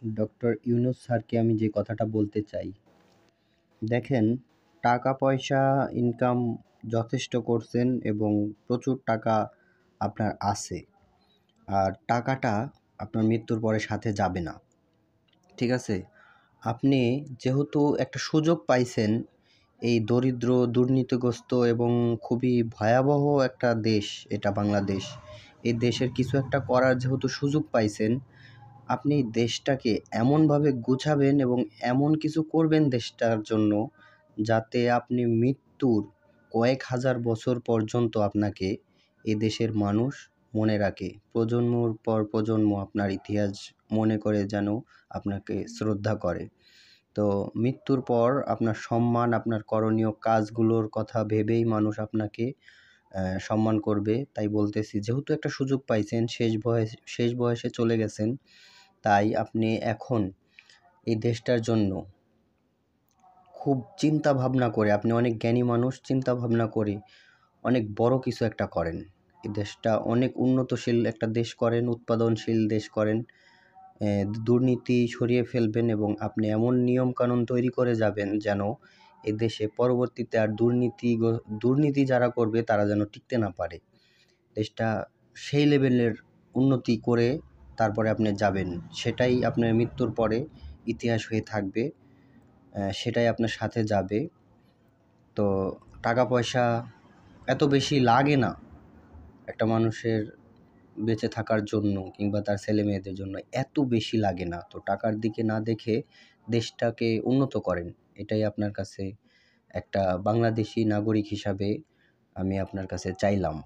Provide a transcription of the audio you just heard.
Doctor Yunus স্যারকে আমি যে কথাটা বলতে চাই, দেখেন, টাকা পয়সা ইনকাম যথেষ্ট করছেন এবং প্রচুর টাকা আপনার আছে। আর টাকাটা আপনার মৃত্যুর পরে সাথে যাবে না। ঠিক আছে? আপনি যেহেতু একটা সুযোগ পাইছেন, এই দরিদ্র, দুর্নীতিগ্রস্ত এবং খুবই ভয়াবহ একটা দেশ এটা বাংলাদেশ। এই দেশের কিছু একটা করার যেহেতু সুযোগ পাইছেন, আপনি দেশটাকে এমনভাবে গুছাবেন এবং এমন কিছু করবেন দেশটার জন্য, যাতে আপনি মৃত্যুর কয়েক হাজার বছর পর্যন্ত আপনাকে এ দেশের মানুষ মনে রাখে। প্রজন্মর পর প্রজন্ম আপনার ইতিহাস মনে করে, যেন আপনাকে শ্রদ্ধা করে। তো মৃত্যুর পর আপনার সম্মান, আপনার করণীয় কাজগুলোর কথা ভেবেই মানুষ আপনাকে সম্মান করবে। তাই বলতেছি, যেহেতু একটা সুযোগ পাইছেন, শেষ বয়সে চলে গেছেন, তাই আপনি এখন এই দেশটার জন্য খুব চিন্তা ভাবনা করে, আপনি অনেক জ্ঞানী মানুষ, চিন্তা ভাবনা করে অনেক বড় কিছু একটা করেন। এই দেশটা অনেক উন্নতশীল একটা দেশ করেন, উৎপাদনশীল দেশ করেন। দুর্নীতি সরিয়ে ফেলবেন এবং আপনি এমন নিয়মকানুন তৈরি করে যাবেন যেন এ দেশে পরবর্তীতে আর দুর্নীতি যারা করবে তারা যেন টিকতে না পারে। দেশটা সেই লেভেলের উন্নতি করে তারপরে আপনি যাবেন। সেটাই আপনার মৃত্যুর পরে ইতিহাস হয়ে থাকবে। সেটাই আপনার সাথে যাবে। তো টাকা পয়সা এত বেশি লাগে না একটা মানুষের বেঁচে থাকার জন্য, কিংবা তার ছেলেমেয়েদের জন্য এত বেশি লাগে না। তো টাকার দিকে না দেখে দেশটাকে উন্নত করেন। এটাই আপনার কাছে একটা বাংলাদেশী নাগরিক হিসাবে আমি আপনার কাছে চাইলাম।